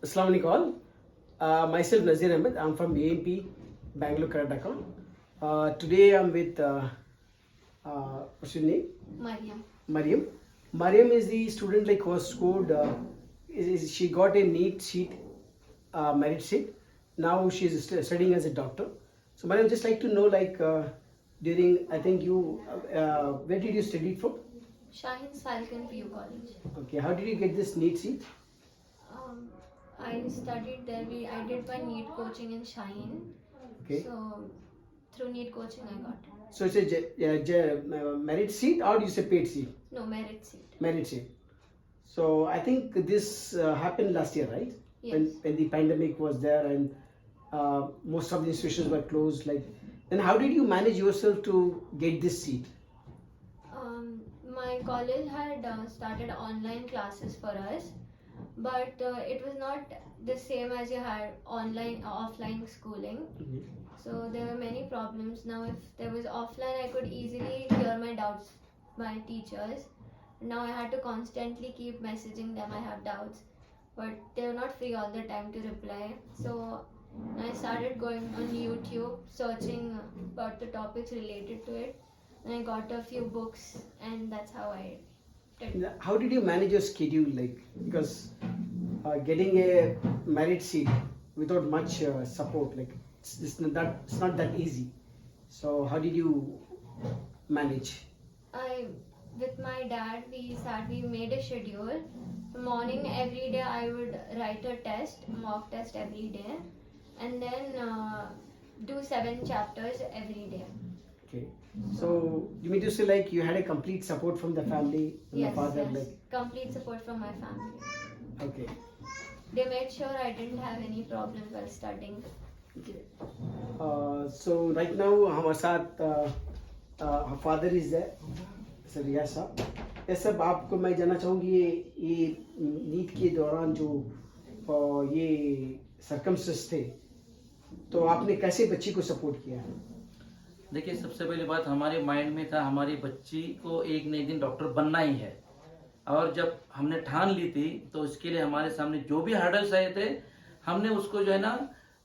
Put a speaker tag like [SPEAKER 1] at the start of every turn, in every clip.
[SPEAKER 1] Assalamu alaikum all. Myself Nazir Ahmed. I'm from AMP, Bangalore, Karnataka. Today I'm with what's your name?
[SPEAKER 2] Mariam.
[SPEAKER 1] Mariam. Mariam is the student like who was scored. She got a NEET sheet, merit sheet. Now she's studying as a doctor. So Mariam, just like to know like during I think you where did you study from?
[SPEAKER 2] Shaheen's Falcon PU College.
[SPEAKER 1] Okay, how did you get this NEET sheet?
[SPEAKER 2] I studied there. I did my NEET coaching in Shaheen.
[SPEAKER 1] Okay.
[SPEAKER 2] So through NEET coaching I got it.
[SPEAKER 1] So it's a merit sheet or you say paid sheet?
[SPEAKER 2] No, merit seat.
[SPEAKER 1] Merit sheet. So I think this happened last year, right?
[SPEAKER 2] Yes.
[SPEAKER 1] When the pandemic was there and most of the institutions were closed. Like, then how did you manage yourself to get this seat?
[SPEAKER 2] My college had started online classes for us, but it was not the same as you had offline schooling. So there were many problems. Now if there was offline, I could easily clear my doubts by teachers. Now I had to constantly keep messaging them, I have doubts, but they were not free all the time to reply. So I started going on YouTube, searching about the topics related to it, and I got a few books, and that's how I did.
[SPEAKER 1] How did you manage your schedule? Like, because getting a merit seat without much support, like it's not that easy. So how did you manage?
[SPEAKER 2] With my dad, we made a schedule. Morning every day I would write a mock test every day, and then do 7 chapters every day.
[SPEAKER 1] Okay. So you mean to say like you had a complete support from the family, from
[SPEAKER 2] Yes,
[SPEAKER 1] the father,
[SPEAKER 2] yes.
[SPEAKER 1] like
[SPEAKER 2] Complete support from my family.
[SPEAKER 1] okay.
[SPEAKER 2] They made sure I didn't have any problems while studying.
[SPEAKER 1] Okay. So right now हमारे साथ father is there, sir रियाज साहब. ये सब आपको मैं जानना चाहूँगी ये नीट के दौरान जो ये सर्कमस्टेंस थे, तो आपने कैसे बच्ची को सपोर्ट किया?
[SPEAKER 3] देखिए, सबसे पहली बात हमारे माइंड में था हमारी बच्ची को एक न एक दिन डॉक्टर बनना ही है, और जब हमने ठान ली थी तो इसके लिए हमारे सामने जो भी हर्डल्स आए थे हमने उसको जो है ना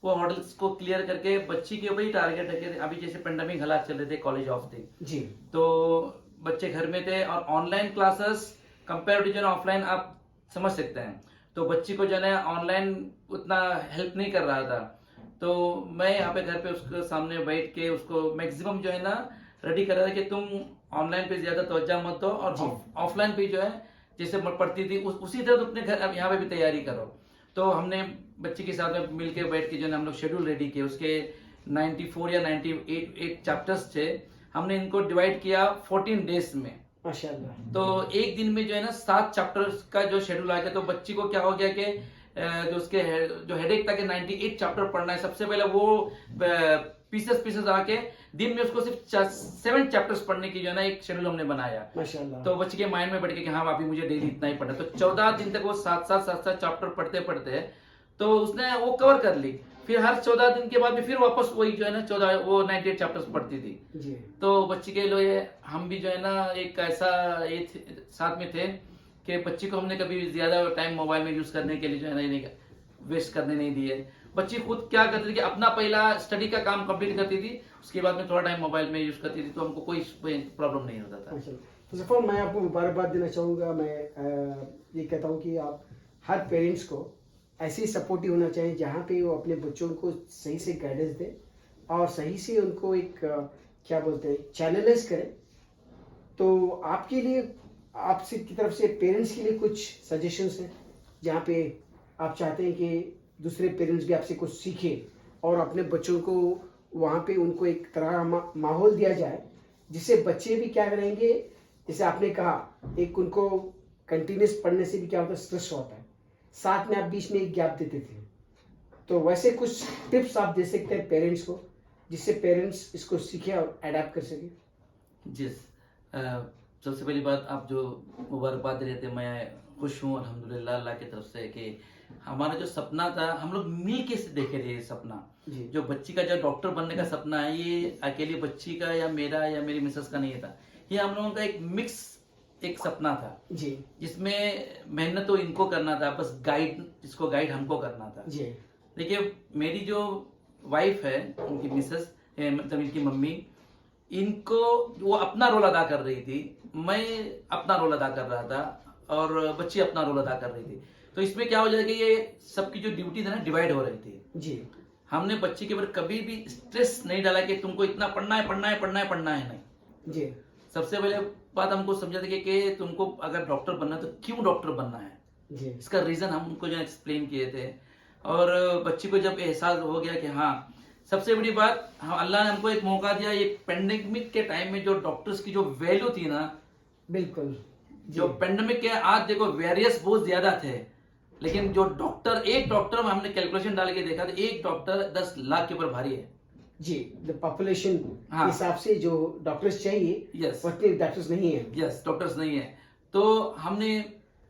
[SPEAKER 3] वो हर्डल्स को क्लियर करके बच्ची के ऊपर ही टारगेट रखे थे. अभी जैसे पेंडेमिक हालात चल रहे थे, कॉलेज ऑफ थे
[SPEAKER 1] जी,
[SPEAKER 3] तो बच्चे घर में थे और ऑनलाइन क्लासेस कंपेयर टू जो है ऑफलाइन आप समझ सकते हैं, तो बच्ची को जो है ऑनलाइन उतना हेल्प नहीं कर रहा था. तो मैं यहाँ पे घर पे उसके सामने बैठ के उसको मैक्सिमम जो है ना रेडी कर रहा था कि तुम ऑनलाइन पे ज्यादा तवज्जो मत दो और ऑफलाइन पे जो है जैसे पढ़ती थी उसी तरह तो अपने घर अब यहाँ पे भी तैयारी करो. तो हमने बच्ची के साथ में मिल के बैठ के जो है हम लोग शेड्यूल रेडी किए. उसके 94 या 98 चैप्टर्स थे, हमने इनको डिवाइड किया 14 डेज में.
[SPEAKER 1] माशाल्लाह.
[SPEAKER 3] तो एक दिन में जो है ना 7 चैप्टर्स का जो शेड्यूल आ गया. तो बच्ची को क्या हो गया कि जो उसके जो हेडेक था कि 98 चैप्टर पढ़ना है, सबसे पहले वो पीसेस आके दिन में उसको सिर्फ 7 चैप्टर्स पढ़ने की जो है ना एक शेड्यूल हमने बनाया.
[SPEAKER 1] माशाल्लाह.
[SPEAKER 3] तो बच्चे के माइंड में बैठ गया कि हाँ अभी मुझे डेली इतना ही पढ़ना. तो 14 दिन तक वो 7 चैप्टर पढ़ते तो उसने वो कवर कर ली. फिर हर 14 दिन के बाद में फिर वापस वही जो है ना 98 चैप्टर्स पढ़ती थी
[SPEAKER 1] जी.
[SPEAKER 3] तो बच्ची के लिए हम भी जो है ना एक ऐसा साथ में थे कि बच्ची को हमने कभी ज्यादा टाइम मोबाइल में यूज करने के लिए जो है ना वेस्ट करने नहीं दिए. बच्ची खुद क्या करती थी कि अपना पहला स्टडी का काम कंप्लीट करती थी, उसके बाद में थोड़ा टाइम मोबाइल में यूज करती थी, तो हमको कोई प्रॉब्लम नहीं होता था.
[SPEAKER 1] फर्स्ट ऑफ ऑल मैं आपको मुबारकबाद देना चाहूँगा. मैं ये कहता हूँ कि आप हर पेरेंट्स को ऐसे ही सपोर्टिव होना चाहिए जहाँ पे वो अपने बच्चों को सही से गाइडेंस दे और सही से उनको एक क्या बोलते हैं चैनलाइज करें. तो आपके लिए आपसे की तरफ से पेरेंट्स के लिए कुछ सजेशंस हैं जहाँ पे आप चाहते हैं कि दूसरे पेरेंट्स भी आपसे कुछ सीखें और अपने बच्चों को वहाँ पे उनको एक तरह का माहौल दिया जाए जिससे बच्चे भी क्या करेंगे, जैसे आपने कहा एक उनको कंटिन्यूस पढ़ने से भी क्या होता है स्ट्रेस होता है, साथ में आप बीच में एक गैप देते थे. तो वैसे कुछ टिप्स आप दे सकते हैं पेरेंट्स को जिससे पेरेंट्स इसको सीखे और अडेप्ट कर सके?
[SPEAKER 3] जी, सबसे पहली बात आप जो मुबारकबाद दे रहे थे, मैं खुश हूँ अल्हम्दुलिल्लाह अल्लाह की तरफ से कि हमारा जो सपना था हम लोग मिल के देखे थे. ये सपना जो बच्ची का जो डॉक्टर बनने का सपना है ये अकेली बच्ची का या मेरा या मेरी मिसेस का नहीं था, ये हम लोगों का एक मिक्स एक सपना था
[SPEAKER 1] जी
[SPEAKER 3] जिसमें मेहनत तो इनको करना था, बस इसको गाइड हमको करना था।
[SPEAKER 1] जी
[SPEAKER 3] देखिए मेरी जो वाइफ है, उनकी मिसेस, मतलब इनकी मम्मी, इनको वो अपना रोल अदा कर रही थी, मैं अपना रोल अदा कर रहा था और बच्ची अपना रोल अदा कर रही थी। तो इसमें क्या हो जाएगा कि ये सबकी जो ड्यूटी थी ना डिवाइड हो रही थी।
[SPEAKER 1] जी
[SPEAKER 3] हमने बच्ची के ऊपर कभी भी स्ट्रेस नहीं डाला कि तुमको इतना पढ़ना है पढ़ना है पढ़ना है पढ़ना है, नहीं।
[SPEAKER 1] जी
[SPEAKER 3] सबसे पहले बात हमको समझा था कि तुमको अगर डॉक्टर बनना है तो क्यों डॉक्टर बनना है,
[SPEAKER 1] जी
[SPEAKER 3] इसका रीजन हम उनको जो एक्सप्लेन किए थे। और बच्ची को जब एहसास हो गया कि हाँ, सबसे बड़ी बात, हाँ, अल्लाह ने हमको एक मौका दिया, ये पेंडेमिक के टाइम में जो डॉक्टर्स की जो वैल्यू थी ना,
[SPEAKER 1] बिल्कुल
[SPEAKER 3] जो पेंडेमिक के आज देखो वेरियस बहुत ज्यादा थे, लेकिन जो डॉक्टर, एक डॉक्टर में हमने कैलकुलेशन डाल के देखा तो एक डॉक्टर 10 लाख के ऊपर भारी है।
[SPEAKER 1] जी द पॉपुलेशन
[SPEAKER 3] हाँ।
[SPEAKER 1] के हिसाब से जो डॉक्टर्स चाहिए
[SPEAKER 3] यस
[SPEAKER 1] उतने डॉक्टर्स नहीं है।
[SPEAKER 3] यस डॉक्टर्स नहीं है। तो हमने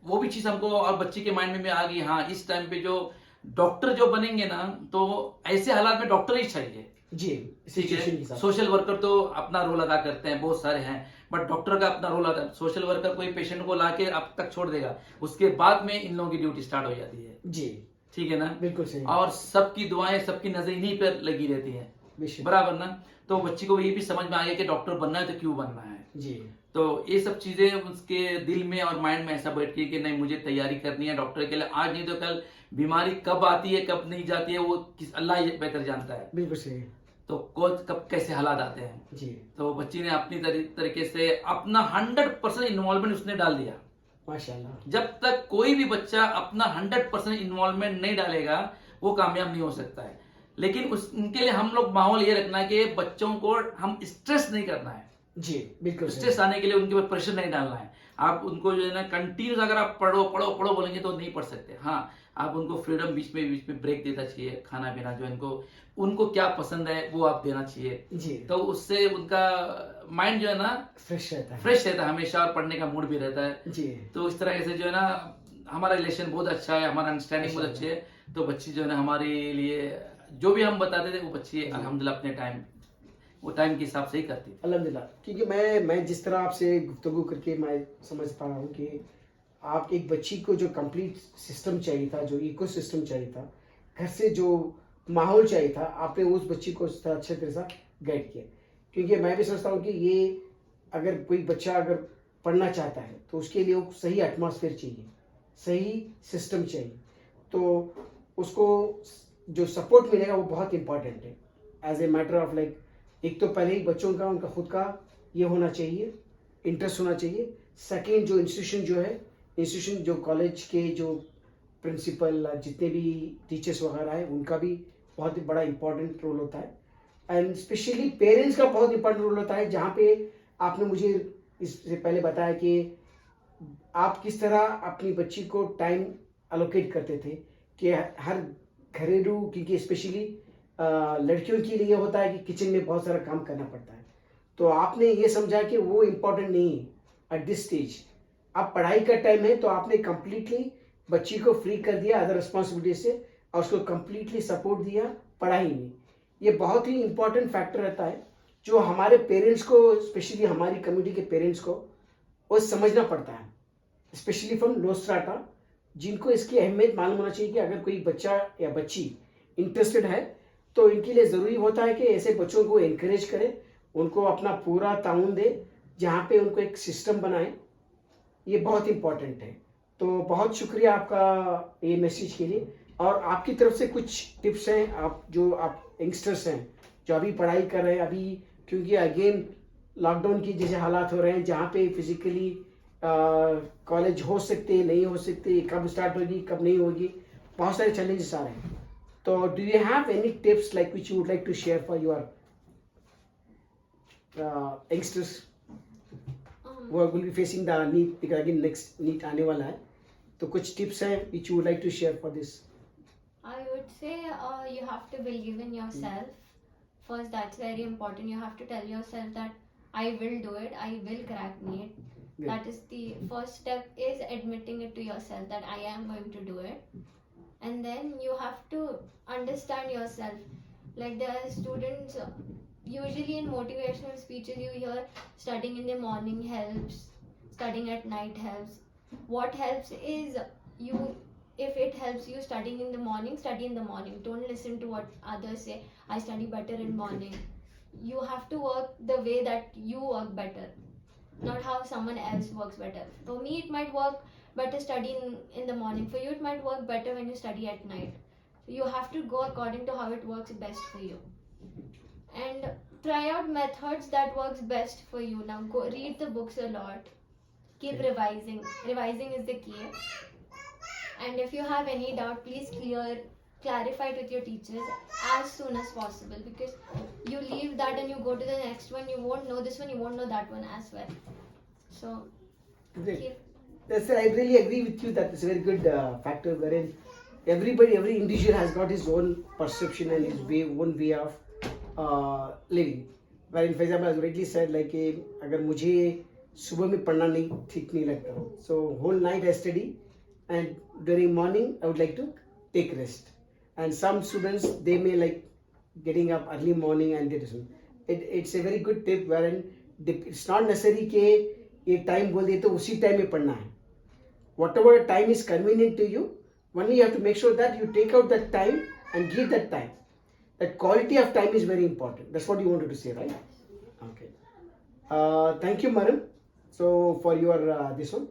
[SPEAKER 3] वो भी चीज हमको और बच्ची के माइंड में आ गई, हाँ इस टाइम पे जो डॉक्टर जो बनेंगे ना, तो ऐसे हालात में डॉक्टर ही चाहिए।
[SPEAKER 1] जी
[SPEAKER 3] ठीक
[SPEAKER 1] सिचुएशन के
[SPEAKER 3] है,
[SPEAKER 1] हिसाब से।
[SPEAKER 3] सोशल वर्कर तो अपना रोल अदा करते हैं, बहुत सारे हैं, बट डॉक्टर का अपना रोल अदा। सोशल वर्कर कोई पेशेंट को लाके अब तक छोड़ देगा, उसके बाद में इन लोगों की ड्यूटी स्टार्ट हो जाती है।
[SPEAKER 1] जी
[SPEAKER 3] ठीक है ना,
[SPEAKER 1] बिल्कुल सही।
[SPEAKER 3] और सबकी दुआएं, सबकी नजर इन्हीं पर लगी रहती है,
[SPEAKER 1] बेशक।
[SPEAKER 3] बराबर ना। तो बच्ची को ये भी समझ में आ गया कि डॉक्टर बनना है तो क्यों बनना है।
[SPEAKER 1] जी
[SPEAKER 3] तो ये सब चीजें उसके दिल में और माइंड में ऐसा बैठ गई कि नहीं, मुझे तैयारी करनी है डॉक्टर के लिए, आज नहीं तो कल। बीमारी कब आती है कब नहीं जाती है वो अल्लाह ही बेहतर जानता है।
[SPEAKER 1] बिल्कुल सही।
[SPEAKER 3] तो कब कैसे हालात आते हैं।
[SPEAKER 1] जी
[SPEAKER 3] तो बच्ची ने अपनी तरीके से अपना 100% इन्वॉल्वमेंट उसने डाल दिया।
[SPEAKER 1] माशाल्लाह।
[SPEAKER 3] जब तक कोई भी बच्चा अपना 100% इन्वॉल्वमेंट नहीं डालेगा वो कामयाब नहीं हो सकता है। लेकिन उनके लिए हम लोग माहौल ये रखना है कि बच्चों को हम स्ट्रेस नहीं करना है।
[SPEAKER 1] जी बिल्कुल सही।
[SPEAKER 3] स्ट्रेस आने के लिए उनके ऊपर प्रेशर नहीं डालना है। आप उनको जो है ना कंटिन्यूस अगर आप पढ़ो पढ़ो पढ़ो बोलेंगे तो नहीं पढ़ सकते। हाँ, आप उनको फ्रीडम बीच में ब्रेक देना चाहिए, खाना पीना जो उनको क्या पसंद है वो आप देना चाहिए।
[SPEAKER 1] जी
[SPEAKER 3] तो उससे उनका माइंड जो है ना
[SPEAKER 1] फ्रेश रहता है।
[SPEAKER 3] फ्रेश रहता है हमेशा, और पढ़ने का मूड भी रहता है।
[SPEAKER 1] जी
[SPEAKER 3] तो इस तरह से जो है ना हमारा रिलेशन बहुत अच्छा है, हमारा अंडरस्टैंडिंग बहुत अच्छी है। तो बच्ची जो है ना हमारे लिए जो भी हम बताते थे वो बच्ची अल्हम्दुलिल्लाह अपने टाइम के हिसाब से ही करती थी।
[SPEAKER 1] अल्हम्दुलिल्लाह। क्योंकि मैं जिस तरह आपसे गुफ्तगू करके मैं समझ पा रहा हूँ कि आप एक बच्ची को जो कंप्लीट सिस्टम चाहिए था, जो इको सिस्टम चाहिए था, घर से जो माहौल चाहिए था, आपने उस बच्ची को उस तरह अच्छे तरह से गाइड किया। क्योंकि मैं भी समझता हूँ कि ये अगर कोई बच्चा अगर पढ़ना चाहता है तो उसके लिए वो सही एटमॉस्फेयर चाहिए, सही सिस्टम चाहिए। तो उसको जो सपोर्ट मिलेगा वो बहुत इंपॉर्टेंट है। As a matter of like, एक तो पहले ही बच्चों का उनका खुद का ये होना चाहिए, इंटरेस्ट होना चाहिए। सेकेंड, जो इंस्टीट्यूशन जो है, इंस्टीट्यूशन जो कॉलेज के जो प्रिंसिपल जितने भी टीचर्स वगैरह है उनका भी बहुत ही बड़ा इंपॉर्टेंट रोल होता है। एंड स्पेशली पेरेंट्स का बहुत इंपॉर्टेंट रोल होता है। जहाँ पे आपने मुझे इससे पहले बताया कि आप किस तरह अपनी बच्ची को टाइम एलोकेट करते थे कि हर घरेलू, क्योंकि स्पेशली लड़कियों के लिए होता है कि किचन में बहुत सारा काम करना पड़ता है। तो आपने ये समझा कि वो इम्पोर्टेंट नहीं है एट दिस स्टेज। अब पढ़ाई का टाइम है तो आपने कंप्लीटली बच्ची को फ्री कर दिया अदर रिस्पॉन्सिबिलिटी से और उसको कंप्लीटली सपोर्ट दिया पढ़ाई में। ये बहुत ही इंपॉर्टेंट फैक्टर रहता है जो हमारे पेरेंट्स को, स्पेशली हमारी कम्युनिटी के पेरेंट्स को वो समझना पड़ता है, स्पेशली फ्रॉम लो स्ट्राटा, जिनको इसकी अहमियत मालूम होना चाहिए कि अगर कोई बच्चा या बच्ची इंटरेस्टेड है तो इनके लिए ज़रूरी होता है कि ऐसे बच्चों को एनकरेज करें, उनको अपना पूरा ताउन दे, जहाँ पे उनको एक सिस्टम बनाए। ये बहुत इंपॉर्टेंट है। तो बहुत शुक्रिया आपका ये मैसेज के लिए। और आपकी तरफ से कुछ टिप्स हैं, आप यंगस्टर्स हैं जो अभी पढ़ाई कर रहे हैं, अभी क्योंकि अगेन लॉकडाउन की जैसे हालात हो रहे हैं जहाँ पे फिजिकली कॉलेज हो सकते नहीं हो सकते, कब स्टार्ट होगी कब नहीं होगी, बहुत सारे चैलेंजेस आ रहे हैं। तो do you have any tips like which you would like to share for your youngsters who will be facing the NEET, because again next NEET आने वाला है, तो कुछ टिप्स हैं which you would like to share for this?
[SPEAKER 2] I would say you have to believe in yourself. First, that's very important. You have to tell yourself that I will do it, I will crack NEET.
[SPEAKER 1] Good.
[SPEAKER 2] That is the first step, is admitting it to yourself that I am going to do it. And then you have to understand yourself. Like there are students, usually in motivational speeches you hear studying in the morning helps, studying at night helps. What helps is if it helps you studying in the morning, study in the morning. Don't listen to what others say. I study better in morning. You have to work the way that you work better, not how someone else works better. For me, it might work better studying in the morning. For you, it might work better when you study at night. So you have to go according to how it works best for you. And try out methods that works best for you. Now go read the books a lot. Keep revising. Revising is the key. And if you have any doubt, please clarify it with your teachers as soon as possible, because you leave that and you go to the next one, you won't know this one, you won't know that one as well. So
[SPEAKER 1] Great. Yes, sir, I really agree with you that it's a very good factor wherein every individual has got his own perception and his own way of living. Wherein, for example, as rightly said, like अगर मुझे सुबह में पढ़ना नहीं ठीक नहीं लगता, so whole night I study, and during morning I would like to take rest. And some students, they may like getting up early morning and they listen. It's a very good tip wherein it's not necessary कि ये time बोल दे तो उसी time में पढ़ना है. Whatever time is convenient to you, only you have to make sure that you take out that time and give that time. That quality of time is very important. That's what you wanted to say, right? Okay. Thank you, madam. So for your this one,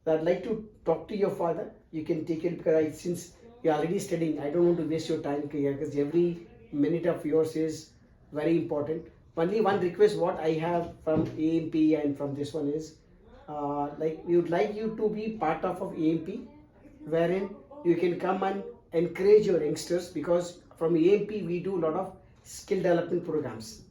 [SPEAKER 1] I'd like to talk to your father. You can take it because since you're already studying, I don't want to waste your time here because every minute of yours is very important. Only one request what I have from AMP and from this one is, like we would like you to be part of AMP, wherein you can come and encourage your youngsters, because from AMP we do a lot of skill development programs,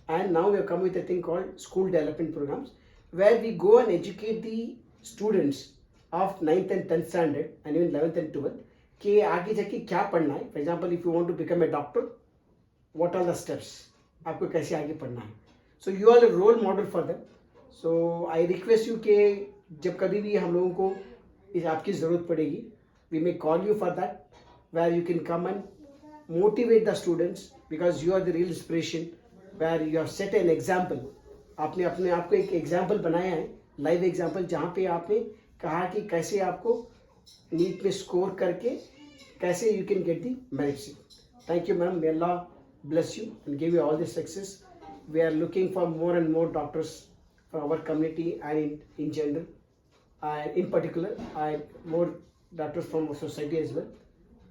[SPEAKER 1] and now we have come with a thing called school development programs, where we go and educate the students of 9th and 10th standard and even 11th and 12th कि आगे जाके क्या पढ़ना है. For example, if you want to become a doctor, what are the steps? आपको कैसे आगे पढ़ना है. So you are a role model for them. So I request you कि जब कभी भी हम लोगों को इस आपकी ज़रूरत पड़ेगी, we may call you for that, where you can come and motivate the students, because you are the real inspiration, where you have set an example. आपने अपने आप को एक एग्जाम्पल बनाया है, लाइव एग्जाम्पल, जहाँ पे आपने कहा कि कैसे आपको नीट में स्कोर करके कैसे you can get the merit seat. Thank you, ma'am. May Allah bless you and give you all the success. We are looking for more and more doctors for our community and in general, and in particular, and more doctors from our society as well.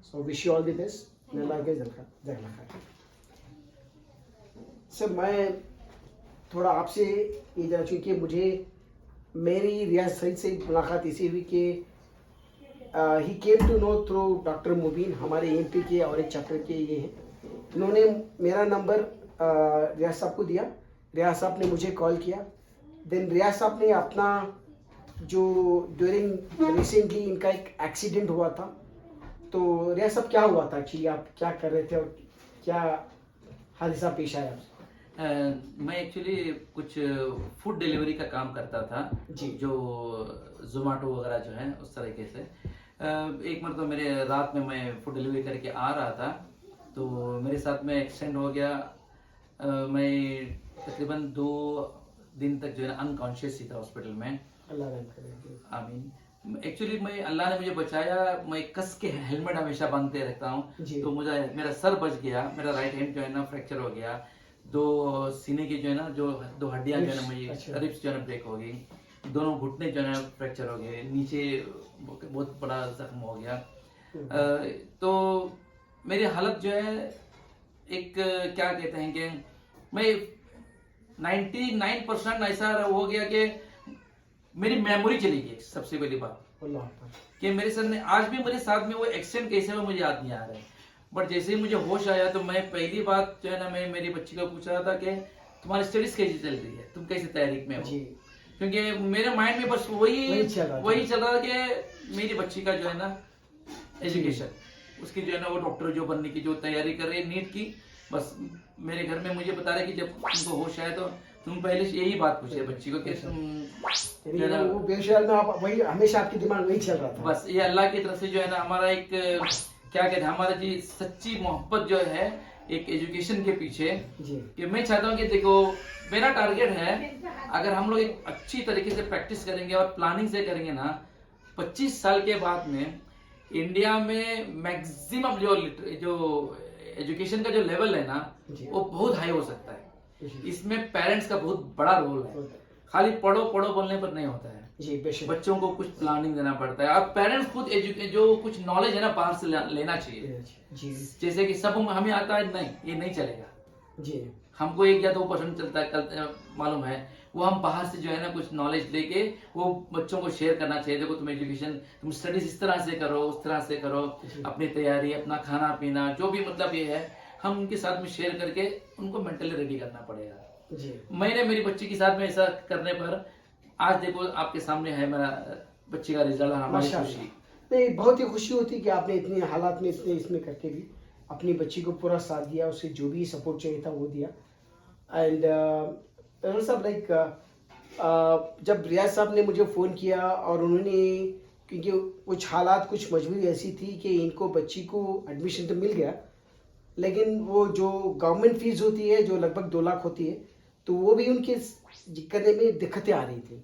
[SPEAKER 1] So wish you all the best. May Allah give you sir मैं थोड़ा आपसे ये जान चुकी कि मुझे मेरी रियाज सईद से मुलाकात इसी हुई कि he came to know through doctor Mubeen, हमारे एमपी के और एक चैप्टर के ये हैं. इन्होंने मेरा नंबर रियाज साहब को दिया. रियाज साहब ने मुझे कॉल किया. देन रियाज साहब ने अपना जो ड्यूरिंग रिसेंटली इनका एक एक्सीडेंट हुआ था, तो रियाज साहब क्या हुआ था एक्चुअली, आप क्या कर रहे थे और क्या हादसा पेश आया?
[SPEAKER 3] मैं एक्चुअली कुछ फूड डिलीवरी का काम करता था
[SPEAKER 1] जी.
[SPEAKER 3] जो जोमेटो वगैरह जो है उस तरीके से. एक मरतबा मेरे रात में मैं फूड डिलीवरी करके आ रहा था, तो मेरे साथ में एक्सीडेंट हो गया. मैं तकरीबन 2 दिन तक जो है अनकॉन्शियस ही था हॉस्पिटल में.
[SPEAKER 1] अल्लाह रहम करे.
[SPEAKER 3] आमीन. एक्चुअली मैं अल्लाह ने मुझे बचाया. मैं कस के हेलमेट हमेशा बांधते रहता हूँ, तो मुझे मेरा सर बच गया. मेरा राइट हैंड जो है ना फ्रैक्चर हो गया. 2 सीने की जो है ना जो 2 हड्डियां जो है ना मेरी रिब्स जो है ना ब्रेक हो गई. दोनों घुटने जो है ना फ्रैक्चर हो गए. नीचे बहुत बड़ा जख्म हो गया. तो मेरी हालत जो है एक क्या कहते हैं कि मैं 99% ऐसा हो गया कि मेरी मेमोरी चली गई. सबसे पहली बात कि मेरे सर ने आज भी मेरे साथ में वो एक्सीडेंट कैसे हुआ मुझे याद नहीं आ रहा है. बट जैसे ही मुझे होश आया तो मैं पहली बात जो है ना मैं मेरी बच्ची को पूछ रहा था कि तुम्हारी स्टडीज कैसी चल रही है, तुम कैसी तैयारी में हो. क्योंकि मेरे माइंड में बस वही चल रहा था कि मेरी बच्ची का जो है ना एजुकेशन, उसकी जो है ना वो डॉक्टर जो बनने की जो तैयारी कर रही है नीट की. बस मेरे घर में मुझे बता रहे कि जब तुमको होश आए तो तुम पहले यही बात पूछे बच्ची को कि तुम
[SPEAKER 1] वो बेशुमार में आप वही हमेशा आपके दिमाग में वही चल रहा था.
[SPEAKER 3] बस ये अल्लाह की तरफ से जो है ना हमारा एक क्या कहते हैं, हमारा जी सच्ची मोहब्बत जो है एक एजुकेशन के पीछे
[SPEAKER 1] जी
[SPEAKER 3] कि मैं चाहता हूँ कि देखो मेरा टारगेट है, अगर हम लोग एक अच्छी तरीके से प्रैक्टिस करेंगे और प्लानिंग से करेंगे ना, 25 साल के बाद में इंडिया में मैक्सिमम जो एजुकेशन का जो लेवल है ना
[SPEAKER 1] जी।
[SPEAKER 3] वो बहुत हाई हो सकता है।
[SPEAKER 1] जी
[SPEAKER 3] इसमें पेरेंट्स का बहुत बड़ा रोल है, खाली पढ़ो पढ़ो बोलने पर नहीं होता है,
[SPEAKER 1] जी बेशक
[SPEAKER 3] बच्चों को कुछ प्लानिंग देना पड़ता है और पेरेंट्स खुद जो कुछ नॉलेज है ना बाहर से लेना चाहिए।
[SPEAKER 1] जी
[SPEAKER 3] जैसे कि सब हमें आता है, नहीं ये नहीं चलेगा,
[SPEAKER 1] जी
[SPEAKER 3] हमको 1 या 2% चलता है मालूम है, वो हम बाहर से जो है ना कुछ नॉलेज लेके वो बच्चों को शेयर करना चाहिए। देखो तुम एजुकेशन, तुम स्टडीज इस तरह से करो, उस तरह से करो, अपनी तैयारी, अपना खाना पीना जो भी मतलब ये है हम उनके साथ में शेयर करके उनको मेंटली रेडी करना पड़ेगा।
[SPEAKER 1] जी
[SPEAKER 3] मैंने मेरी बच्ची के साथ में ऐसा करने पर आज देखो आपके सामने है मेरा बच्ची का रिजल्ट, हमारी
[SPEAKER 1] माशाल्लाह।
[SPEAKER 3] खुशी।
[SPEAKER 1] नहीं, बहुत ही खुशी होती है कि आपने इतने हालात में इतने इसमें करके भी अपनी बच्ची को पूरा साथ दिया, उसे जो भी सपोर्ट चाहिए था वो दिया। एंड साहब लाइक जब रियाज साहब ने मुझे फ़ोन किया और उन्होंने, क्योंकि कुछ हालात कुछ मजबूरी ऐसी थी कि इनको बच्ची को एडमिशन तो मिल गया, लेकिन वो जो गवर्नमेंट फीस होती है जो लगभग 2 लाख होती है, तो वो भी उनके करने में दिक्कतें आ रही थी।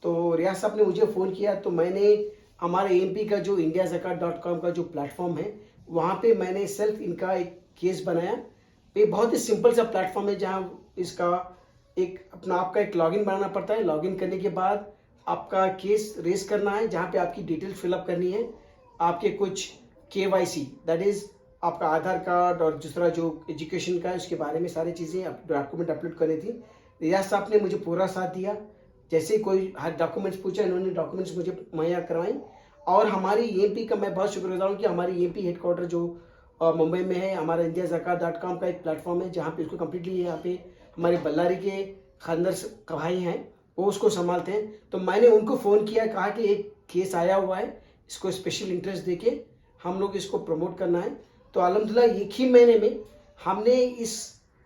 [SPEAKER 1] तो रियाज साहब ने मुझे फ़ोन किया तो मैंने हमारे एमपी का जो indiazakat.com का जो प्लेटफॉर्म है वहाँ पे मैंने सेल्फ इनका एक केस बनाया। ये बहुत ही सिंपल सा प्लेटफॉर्म है जहाँ इसका एक अपना आपका एक लॉगिन बनाना पड़ता है। लॉगिन करने के बाद आपका केस रेस करना है, जहाँ पे आपकी डिटेल्स फिलअप करनी है, आपके कुछ KYC दैट इज़ आपका आधार कार्ड और दूसरा जो एजुकेशन का है उसके बारे में सारी चीज़ें डॉक्यूमेंट अपलोड करनी थी। रियाज साहब ने मुझे पूरा साथ दिया, जैसे कोई हर डॉक्यूमेंट्स पूछा इन्होंने डॉक्यूमेंट्स मुझे मुहैया करवाई। और हमारी EMP का मैं बहुत शुक्रगुजार हूँ कि हमारी EMP हेडक्वार्टर जो मुंबई में है, हमारा indiazakat.com का एक प्लेटफॉर्म है जहाँ पे इसको कम्प्लीटली यहाँ पे हमारे बल्लारी के खानदर भाई हैं वो उसको संभालते हैं। तो मैंने उनको फ़ोन किया, कहा कि एक केस आया हुआ है, इसको स्पेशल इंटरेस्ट देके हम लोग इसको प्रमोट करना है। तो अल्हम्दुलिल्लाह एक ही महीने में हमने इस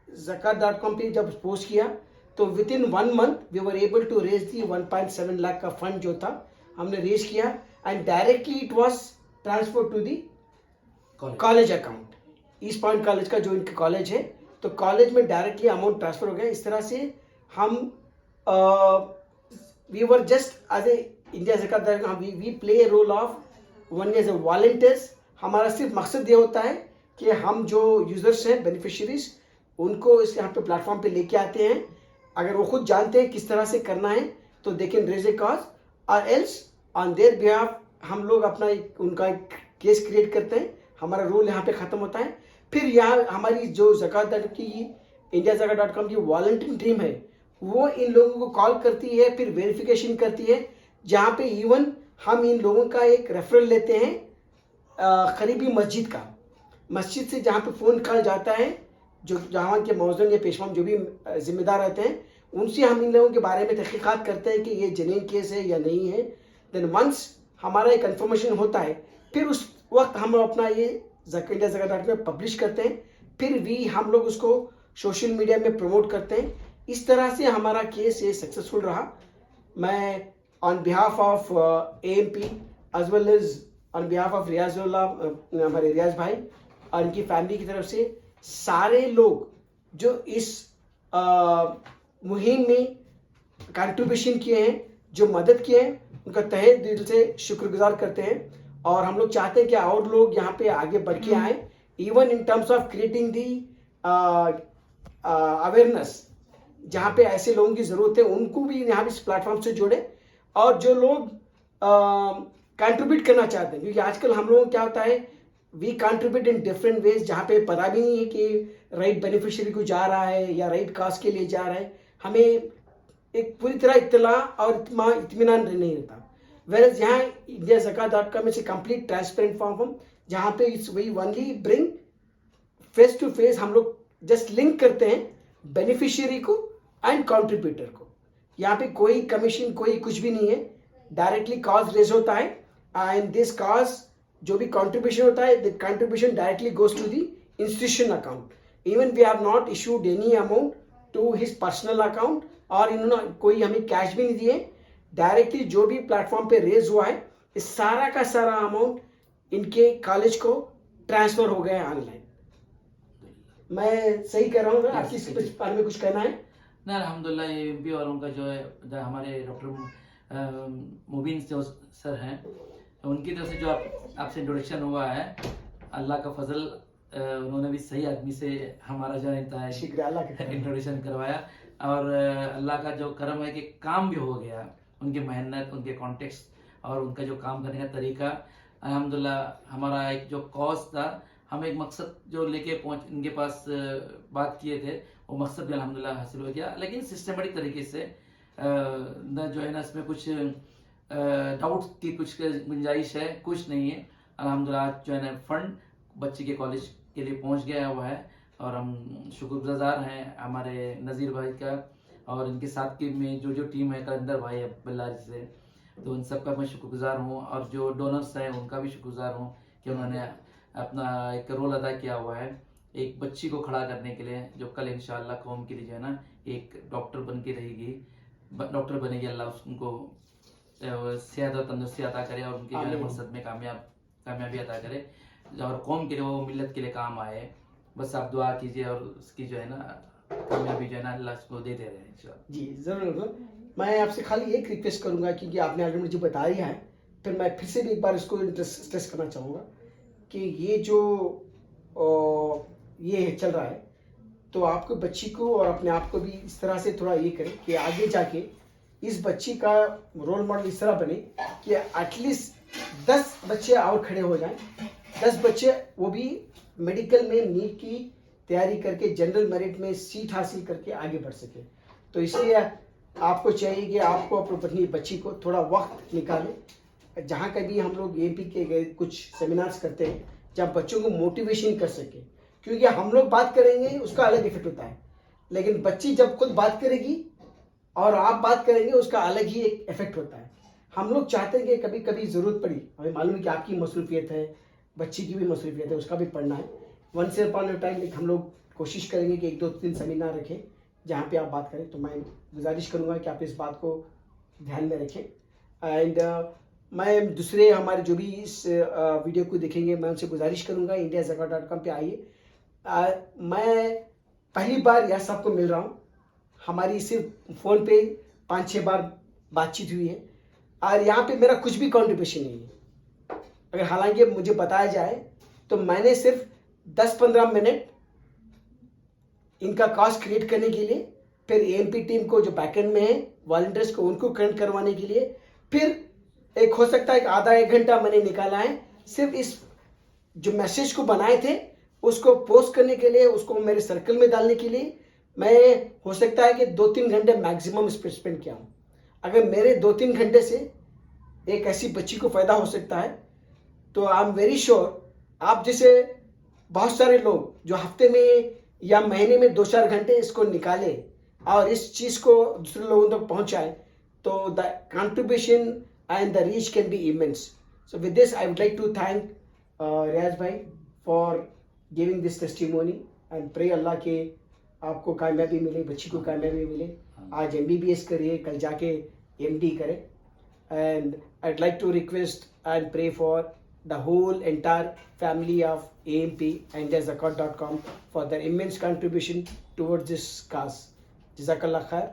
[SPEAKER 1] zakat.com पे जब पोस्ट किया तो within 1 month we were able to raise the 1.7 lakh का फंड जो था हमने रेज किया and directly it was transfer to the college account. East Point College का जो इनका कॉलेज है, तो कॉलेज में डायरेक्टली अमाउंट ट्रांसफर हो गया। इस तरह से हम we were just as a India Zakat we play a role of one as a volunteers. हमारा सिर्फ मकसद ये होता है कि हम जो यूज़र्स हैं बेनिफिशरीज उनको इस यहाँ पे प्लेटफॉर्म पे लेके आते हैं। अगर वो खुद जानते हैं किस तरह से करना है तो they can raise a cause और एल्स ऑन देयर बिहाफ हम लोग अपना उनका एक केस क्रिएट करते हैं। हमारा रोल यहाँ पे ख़त्म होता है। फिर यहाँ हमारी जो ज़कात की indiazakat.com की वॉलंटियरिंग टीम है वो इन लोगों को कॉल करती है, फिर वेरिफिकेशन करती है, जहाँ पे इवन हम इन लोगों का एक रेफरल लेते हैं करीबी मस्जिद से जहाँ पे फ़ोन कॉल जाता है, जो जहाँ के मौज़न या पेशवा जो भी जिम्मेदार रहते हैं उनसे हम इन लोगों के बारे में तहकीकात करते हैं कि ये जेन्युइन केस है या नहीं है। देन वंस हमारा एक कन्फर्मेशन होता है फिर उस वक्त हम अपना ये indiazakat.com में पब्लिश करते हैं, फिर भी हम लोग उसको सोशल मीडिया में प्रमोट करते हैं। इस तरह से हमारा केस ये सक्सेसफुल रहा। मैं on behalf of AMP as well as on behalf of Riyazullah हमारे रियाज भाई और इनकी फैमिली की तरफ से सारे लोग जो इस मुहिम में कंट्रीब्यूशन किए हैं, जो मदद किए हैं, उनका तहे दिल से शुक्रगुजार करते हैं। और हम लोग चाहते हैं कि और लोग यहाँ पे आगे बढ़ के आए, even in terms of creating the awareness. जहाँ पे ऐसे लोगों की ज़रूरत है उनको भी यहाँ इस प्लेटफॉर्म से जोड़े। और जो लोग कंट्रीब्यूट करना चाहते हैं, क्योंकि आजकल हम लोगों को क्या होता है we contribute in different ways, जहाँ पे पता भी नहीं है कि राइट बेनिफिशियरी को जा रहा है या राइट कास्ट के लिए जा रहा है। हमें एक पूरी तरह इत्तला और इत्मीनान नहीं रहता। वेरएज यहाँ indiazakat.com is a complete transparent platform, जहाँ पे it's we only bring face to face, हम लोग जस्ट लिंक करते हैं बेनिफिशियरी को एंड कंट्रीब्यूटर को। यहाँ पे कोई कमीशन कोई कुछ भी नहीं है, डायरेक्टली कॉज रेज होता है एंड दिस कॉज जो भी कंट्रीब्यूशन होता है the contribution directly goes to the institution account. Even we have not issued any amount to his personal account और इन्होंने कोई हमें कैश भी नहीं दिए। डायरेक्टली जो भी प्लेटफॉर्म पे रेज हुआ है इस सारा का सारा अमाउंट इनके कॉलेज को ट्रांसफर हो गया ऑनलाइन। मैं सही कर रहा हूँ ना?
[SPEAKER 3] Yes,
[SPEAKER 1] आपकी इसके
[SPEAKER 3] yes.
[SPEAKER 1] बारे में कुछ कहना है?
[SPEAKER 3] ना अल्हम्दुलिल्लाह ये एमपी वालों का जो है हमारे डॉक्टर मुबीन जो सर हैं उनकी तरफ से जो आपसे इंट्रोडक्शन हुआ है अल्लाह का फजल उन्होंने भी सही आदमी से हमारा जो है
[SPEAKER 1] शुक्रिया अल्लाह का करम।
[SPEAKER 3] इंट्रोडक्शन करवाया और अल्लाह का जो करम है कि काम भी हो गया, उनकी मेहनत, उनके कॉन्टेक्स्ट और उनका जो काम करने का तरीका अल्हम्दुलिल्लाह हमारा एक जो कॉज था, हम एक मकसद जो लेके पहुंच इनके पास बात किए थे वो मकसद भी अल्हम्दुलिल्लाह हासिल हो गया, लेकिन सिस्टमेटिक तरीके से न जो है ना इसमें कुछ डाउट की कुछ गुंजाइश है, कुछ नहीं है। अल्हम्दुलिल्लाह आज जो है ना फंड बच्चे के कॉलेज के लिए पहुंच गया हुआ है और हम शुक्रगुजार हैं हमारे नज़ीर भाई का और इनके साथ की में जो टीम है कलंदर भाई बल्लारी से, तो उन सब का मैं शुक्रगुजार हूँ और जो डोनर्स हैं उनका भी शुक्रगुजार हूँ कि उन्होंने अपना एक रोल अदा किया हुआ है एक बच्ची को खड़ा करने के लिए जो कल इंशाअल्लाह कौम के लिए जो है ना एक डॉक्टर बन के रहेगी, डॉक्टर बनेगी। अल्लाह उनको सेहत और तंदुरुस्ती अता करे और उनके जो है मकसद में कामयाबी अता करे और कौम के लिए वो मिल्लत के लिए काम आए। बस आप दुआ कीजिए और उसकी जो है ना कामयाबी जो है ना अल्लाह उसको देते रहे इंशाअल्लाह।
[SPEAKER 1] जी ज़रूर। मैं आपसे खाली एक रिक्वेस्ट करूंगा क्योंकि आपने ऑलरेडी मुझे बताया है, फिर मैं फिर से भी एक बार इसको स्ट्रेस करना चाहूँगा कि ये जो ये चल रहा है तो आपको बच्ची को और अपने आप को भी इस तरह से थोड़ा ये करें कि आगे जाके इस बच्ची का रोल मॉडल इस तरह बने कि एटलीस्ट 10 बच्चे और खड़े हो जाएं, 10 बच्चे वो भी मेडिकल में नीट की तैयारी करके जनरल मेरिट में सीट हासिल करके आगे बढ़ सके। तो इसलिए आपको चाहिए कि आपको अपनी बच्ची को थोड़ा वक्त निकालें। जहाँ कभी हम लोग एमपी के कुछ सेमिनार्स करते हैं जहाँ बच्चों को मोटिवेशन कर सके, क्योंकि हम लोग बात करेंगे उसका अलग इफेक्ट होता है, लेकिन बच्ची जब खुद बात करेगी और आप बात करेंगे उसका अलग ही एक इफेक्ट होता है। हम लोग चाहते हैं कि कभी कभी ज़रूरत पड़ी, हमें मालूम है कि आपकी मसरूफियत है, बच्ची की भी मसरूफियत है, उसका भी पढ़ना है। वंस अपॉन अ टाइम हम लोग कोशिश करेंगे कि 1-2-3 सेमिनार रखें जहाँ पे आप बात करें। तो मैं गुजारिश करूँगा कि आप इस बात को ध्यान में रखें। एंड मैं दूसरे हमारे जो भी इस वीडियो को देखेंगे मैं उनसे गुजारिश करूँगा indiazakat.com पे आइए। मैं पहली बार यह सबको मिल रहा हूँ, हमारी सिर्फ फ़ोन पे 5-6 बार बातचीत हुई है और यहाँ पे मेरा कुछ भी कंट्रीब्यूशन नहीं है। अगर हालांकि मुझे बताया जाए तो मैंने सिर्फ 10-15 मिनट इनका कॉस्ट क्रिएट करने के लिए, फिर एमपी टीम को जो बैकएंड में है वॉलंटियर्स को उनको कनेक्ट करवाने के लिए, फिर एक हो सकता है आधा 1 घंटा मैंने निकाला है सिर्फ इस जो मैसेज को बनाए थे उसको पोस्ट करने के लिए, उसको मेरे सर्कल में डालने के लिए। मैं हो सकता है कि 2-3 घंटे मैक्सिमम इस पर स्पेंड किया हूँ। अगर मेरे 2-3 घंटे से एक ऐसी बच्ची को फ़ायदा हो सकता है तो आई एम वेरी श्योर आप जैसे बहुत सारे लोग जो हफ्ते में या महीने में 2-4 घंटे इसको निकाले और इस चीज़ को दूसरे लोगों तक पहुँचाए तो the contribution and the reach can be immense. So with this I would like to thank Riaz bhai for giving this testimony and pray Allah के आपको कामयाबी मिले, बच्ची को कामयाबी मिले। आज MBBS करिए, कल जाके MD करे। And I'd like to request and pray for the whole entire family of AMP and indiazakat.com for their immense contribution towards this cause. Jazakallah khair.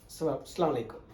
[SPEAKER 1] Assalamu alaikum.